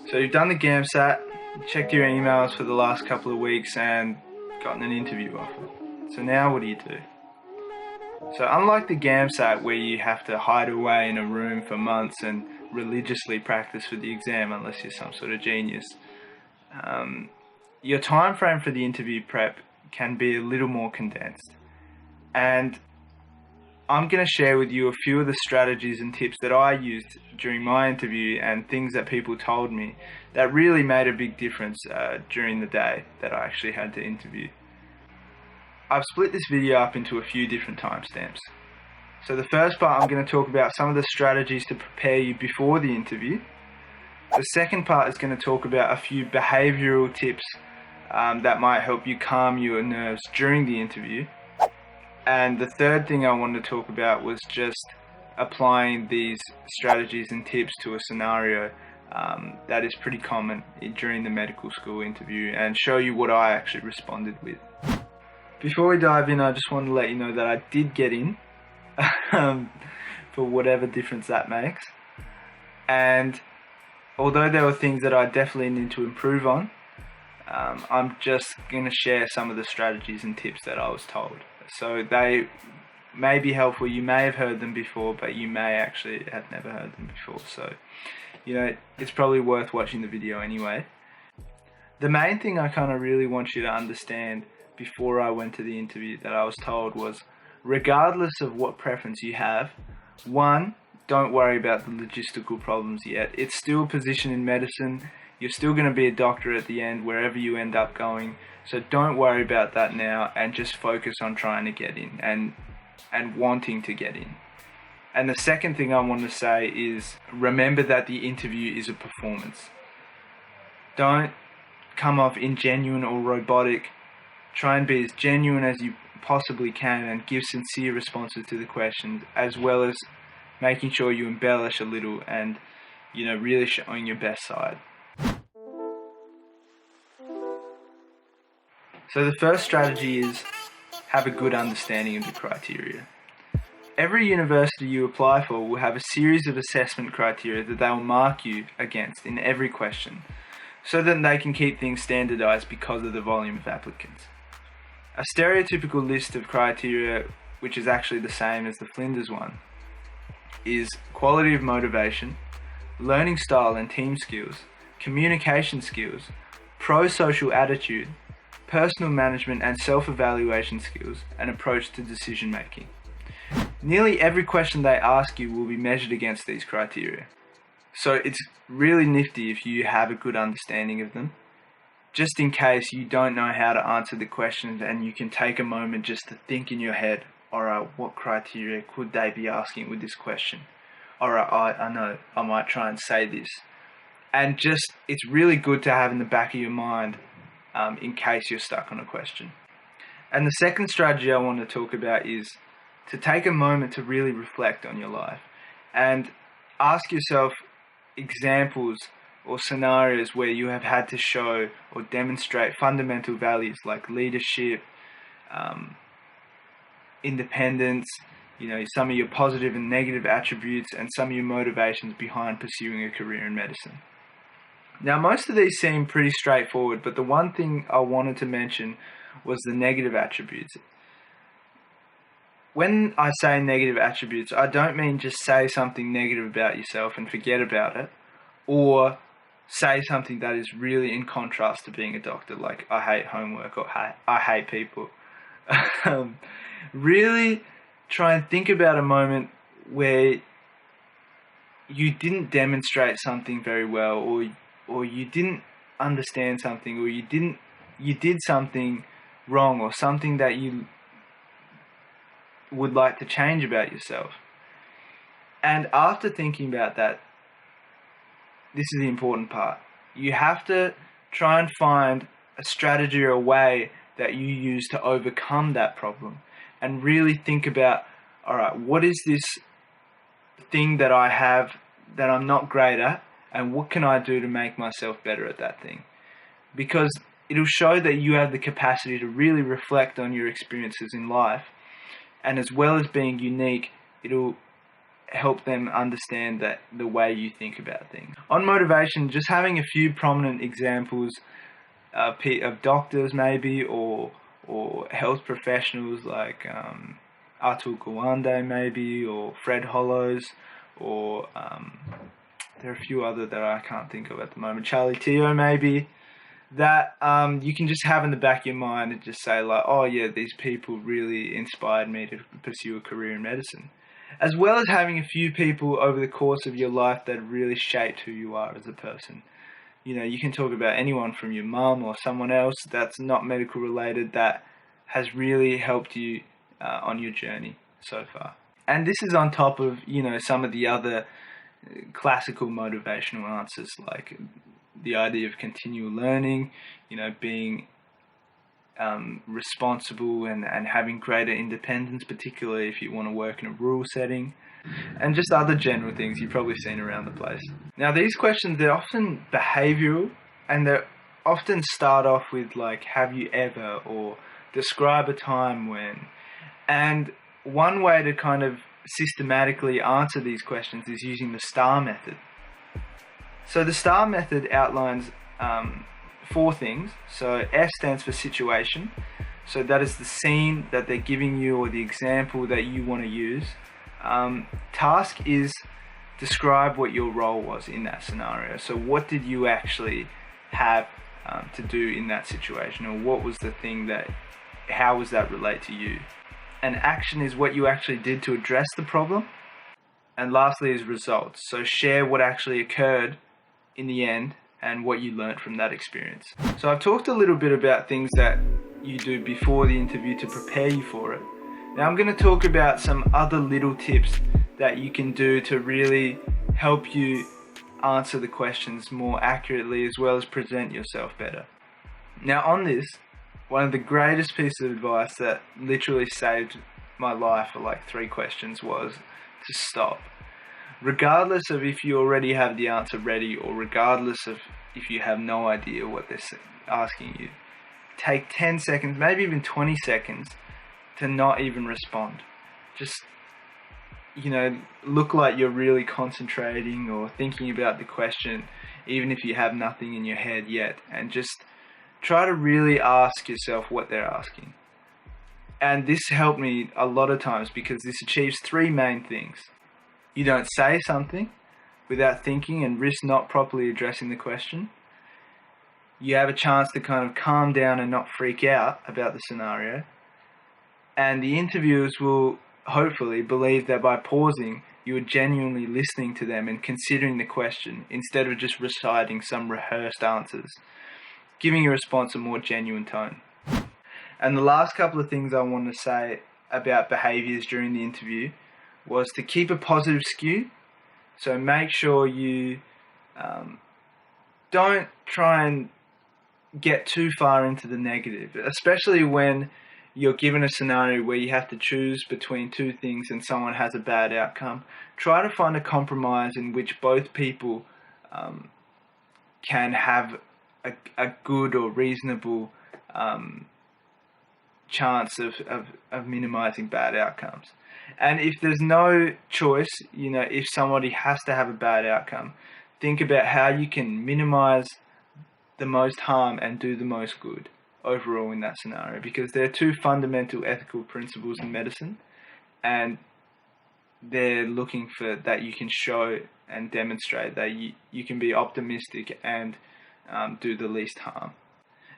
So you've done the GAMSAT, checked your emails for the last couple of weeks and gotten an interview offer. So now what do you do? So unlike the GAMSAT where you have to hide away in a room for months and religiously practice for the exam unless you're some sort of genius, your time frame for the interview prep can be a little more condensed. And I'm going to share with you a few of the strategies and tips that I used during my interview and things that people told me that really made a big difference during the day that I actually had to interview. I've split this video up into a few different timestamps. So the first part, I'm going to talk about some of the strategies to prepare you before the interview. The second part is going to talk about a few behavioral tips that might help you calm your nerves during the interview. And the third thing I wanted to talk about was just applying these strategies and tips to a scenario that is pretty common during the medical school interview and show you what I actually responded with. Before we dive in, I just wanted to let you know that I did get in for whatever difference that makes. And although there were things that I definitely need to improve on, I'm just going to share some of the strategies and tips that I was told. So they may be helpful. You may have heard them before, but you may actually have never heard them before. So, it's probably worth watching the video anyway. The main thing I kind of really want you to understand before I went to the interview that I was told was, regardless of what preference you have, one, don't worry about the logistical problems yet. It's still a position in medicine. You're still going to be a doctor at the end, wherever you end up going. So don't worry about that now and just focus on trying to get in and wanting to get in. And the second thing I want to say is, remember that the interview is a performance. Don't come off ingenuine or robotic. Try and be as genuine as you possibly can and give sincere responses to the questions, as well as making sure you embellish a little and, really showing your best side. So the first strategy is have a good understanding of the criteria. Every university you apply for will have a series of assessment criteria that they will mark you against in every question, so that they can keep things standardized because of the volume of applicants. A stereotypical list of criteria, which is actually the same as the Flinders one, is quality of motivation, learning style and team skills, communication skills, pro-social attitude, personal management and self-evaluation skills, and approach to decision making. Nearly every question they ask you will be measured against these criteria. So it's really nifty if you have a good understanding of them, just in case you don't know how to answer the questions, and you can take a moment just to think in your head, alright, what criteria could they be asking with this question? Alright, I know, I might try and say this. And it's really good to have in the back of your mind in case you're stuck on a question. And the second strategy I want to talk about is to take a moment to really reflect on your life and ask yourself examples or scenarios where you have had to show or demonstrate fundamental values like leadership, independence, some of your positive and negative attributes, and some of your motivations behind pursuing a career in medicine. Now, most of these seem pretty straightforward, but the one thing I wanted to mention was the negative attributes. When I say negative attributes, I don't mean just say something negative about yourself and forget about it, or say something that is really in contrast to being a doctor, like I hate homework or I hate people. Really try and think about a moment where you didn't demonstrate something very well, or you didn't understand something, or you did something wrong, or something that you would like to change about yourself. And after thinking about that, this is the important part. You have to try and find a strategy or a way that you use to overcome that problem, and really think about, alright, what is this thing that I have that I'm not great at, and what can I do to make myself better at that thing? Because it'll show that you have the capacity to really reflect on your experiences in life, and as well as being unique, it'll help them understand that the way you think about things. On motivation, just having a few prominent examples of doctors maybe, or health professionals like Atul Gawande maybe, or Fred Hollows, or there are a few other that I can't think of at the moment, Charlie Teo maybe, that you can just have in the back of your mind and just say like, oh yeah, these people really inspired me to pursue a career in medicine. As well as having a few people over the course of your life that really shaped who you are as a person. You know, you can talk about anyone from your mum or someone else that's not medical related that has really helped you on your journey so far. And this is on top of, you know, some of the other classical motivational answers, like the idea of continual learning, you know, being responsible and having greater independence, particularly if you want to work in a rural setting, and just other general things you've probably seen around the place. Now, these questions, they're often behavioral, and they often start off with like, have you ever, or describe a time when. And one way to kind of systematically answer these questions is using the STAR method. So the STAR method outlines 4 things. So S stands for situation. So that is the scene that they're giving you, or the example that you want to use. Task is describe what your role was in that scenario. So what did you actually have to do in that situation, or what was the thing that, how was that relate to you? And action is what you actually did to address the problem. And lastly is results. So share what actually occurred in the end and what you learned from that experience. So I've talked a little bit about things that you do before the interview to prepare you for it. Now I'm going to talk about some other little tips that you can do to really help you answer the questions more accurately, as well as present yourself better. Now on this, one of the greatest pieces of advice that literally saved my life for like 3 questions was to stop. Regardless of if you already have the answer ready, or regardless of if you have no idea what they're asking you, take 10 seconds, maybe even 20 seconds to not even respond. Just, you know, look like you're really concentrating or thinking about the question, even if you have nothing in your head yet, and just try to really ask yourself what they're asking. And this helped me a lot of times because this achieves 3 main things. You don't say something without thinking and risk not properly addressing the question. You have a chance to kind of calm down and not freak out about the scenario. And the interviewers will hopefully believe that by pausing, you are genuinely listening to them and considering the question instead of just reciting some rehearsed answers, giving your response a more genuine tone. And the last couple of things I want to say about behaviors during the interview was to keep a positive skew. So make sure you don't try and get too far into the negative, especially when you're given a scenario where you have to choose between 2 things and someone has a bad outcome. Try to find a compromise in which both people can have a good or reasonable chance of minimizing bad outcomes. And if there's no choice, you know, if somebody has to have a bad outcome, think about how you can minimize the most harm and do the most good overall in that scenario, because there are 2 fundamental ethical principles in medicine, and they're looking for that you can show and demonstrate that you can be optimistic and do the least harm.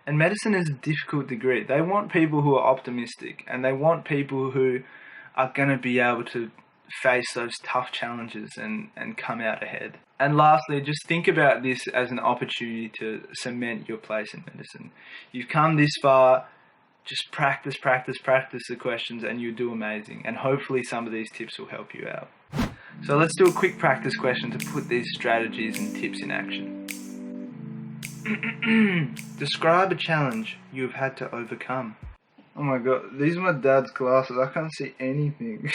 And medicine is a difficult degree. They want people who are optimistic, and they want people who are going to be able to face those tough challenges and come out ahead. And lastly, just think about this as an opportunity to cement your place in medicine. You've come this far, just practice the questions, and you'll do amazing. And hopefully some of these tips will help you out. So let's do a quick practice question to put these strategies and tips in action. Describe a challenge you have had to overcome. Oh my god, these are my dad's glasses. I can't see anything.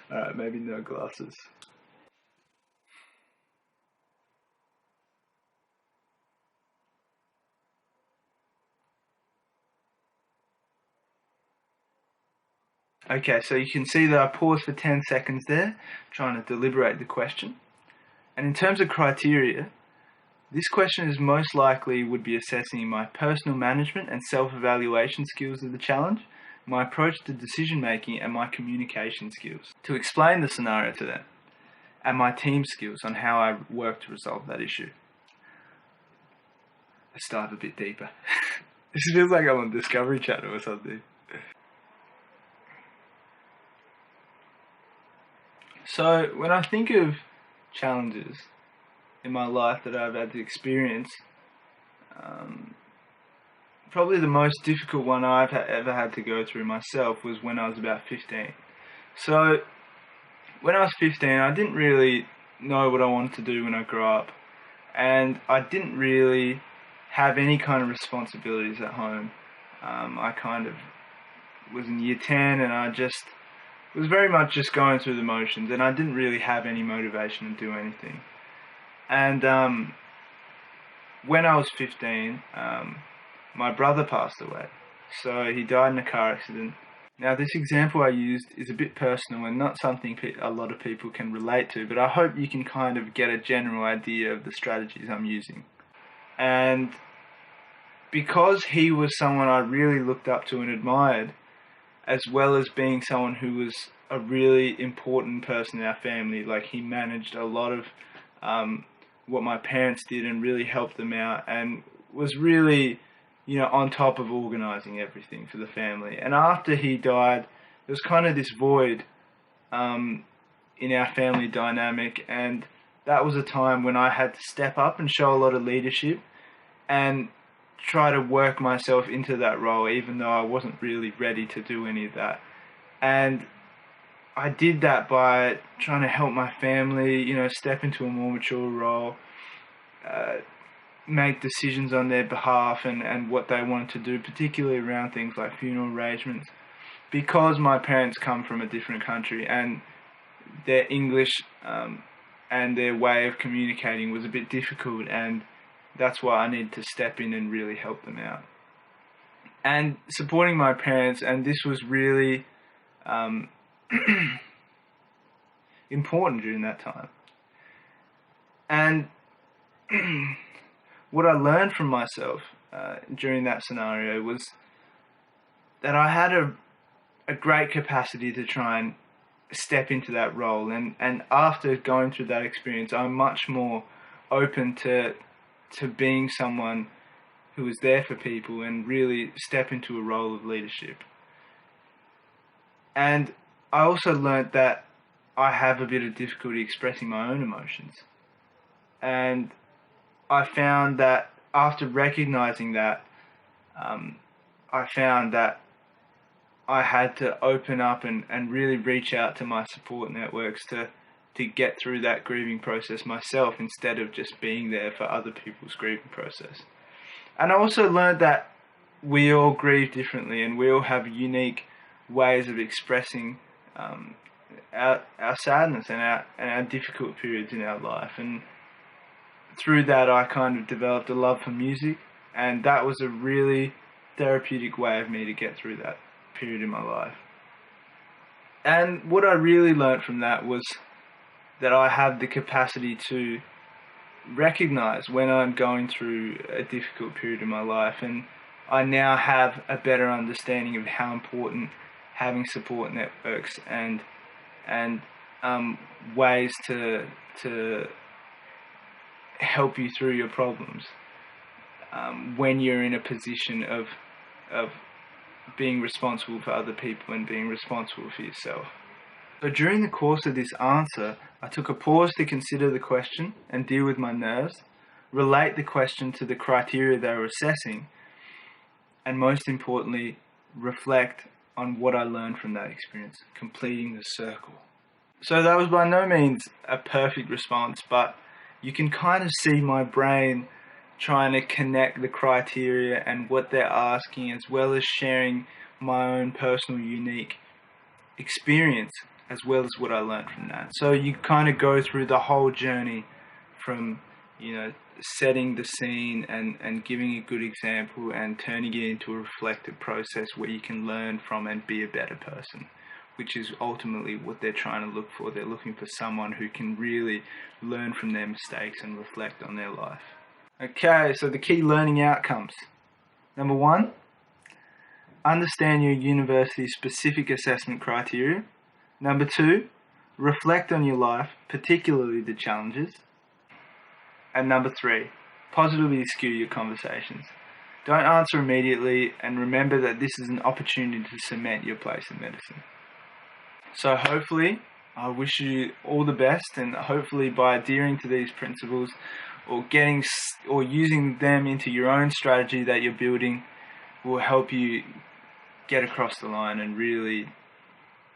Alright, maybe no glasses. Okay, so you can see that I paused for 10 seconds there, trying to deliberate the question. And in terms of criteria, this question is most likely would be assessing my personal management and self-evaluation skills of the challenge, my approach to decision making, and my communication skills to explain the scenario to them, and my team skills on how I work to resolve that issue. Let's dive a bit deeper. This feels like I'm on Discovery Channel or something. So when I think of challenges in my life that I've had to experience, probably the most difficult one I've ever had to go through myself was when I was about 15. So when I was 15, I didn't really know what I wanted to do when I grew up, and I didn't really have any kind of responsibilities at home. I kind of was in year 10 and I just was very much just going through the motions, and I didn't really have any motivation to do anything. And when I was 15, my brother passed away. So he died in a car accident. Now this example I used is a bit personal and not something a lot of people can relate to, but I hope you can kind of get a general idea of the strategies I'm using. And because he was someone I really looked up to and admired, as well as being someone who was a really important person in our family, like he managed a lot of what my parents did and really helped them out, and was really, on top of organising everything for the family. And after he died, there was kind of this void in our family dynamic, and that was a time when I had to step up and show a lot of leadership and try to work myself into that role, even though I wasn't really ready to do any of that. And I did that by trying to help my family, step into a more mature role, make decisions on their behalf and what they wanted to do, particularly around things like funeral arrangements. Because my parents come from a different country and their English and their way of communicating was a bit difficult, and that's why I needed to step in and really help them out. And supporting my parents, and this was really important during that time. And what I learned from myself during that scenario was that I had a great capacity to try and step into that role. And after going through that experience, I'm much more open to being someone who is there for people and really step into a role of leadership. And I also learnt that I have a bit of difficulty expressing my own emotions. And I found that after recognizing that, I found that I had to open up and really reach out to my support networks to get through that grieving process myself, instead of just being there for other people's grieving process. And I also learned that we all grieve differently, and we all have unique ways of expressing our sadness and our difficult periods in our life. And through that, I kind of developed a love for music, and that was a really therapeutic way of me to get through that period in my life. And what I really learned from that was that I have the capacity to recognize when I'm going through a difficult period in my life, and I now have a better understanding of how important having support networks and ways to help you through your problems when you're in a position of being responsible for other people and being responsible for yourself. So during the course of this answer, I took a pause to consider the question and deal with my nerves, relate the question to the criteria they were assessing, and most importantly, reflect on what I learned from that experience, completing the circle. So that was by no means a perfect response, but you can kind of see my brain trying to connect the criteria and what they're asking, as well as sharing my own personal unique experience, as well as what I learned from that. So you kind of go through the whole journey from, setting the scene and giving a good example and turning it into a reflective process where you can learn from and be a better person, which is ultimately what they're trying to look for. They're looking for someone who can really learn from their mistakes and reflect on their life. Okay, so the key learning outcomes. Number 1, understand your university's specific assessment criteria. Number 2, reflect on your life, particularly the challenges. And number 3, positively skew your conversations. Don't answer immediately, and remember that this is an opportunity to cement your place in medicine. So hopefully, I wish you all the best, and hopefully by adhering to these principles or using them into your own strategy that you're building will help you get across the line and really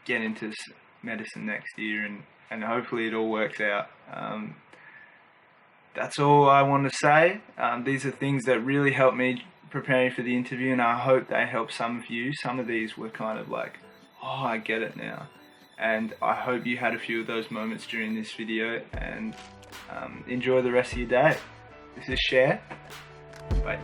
get into medicine next year, and hopefully it all works out. That's all I want to say. These are things that really helped me preparing for the interview, and I hope they help some of you. Some of these were kind of like, oh, I get it now. And I hope you had a few of those moments during this video, and enjoy the rest of your day. This is Cher. Bye.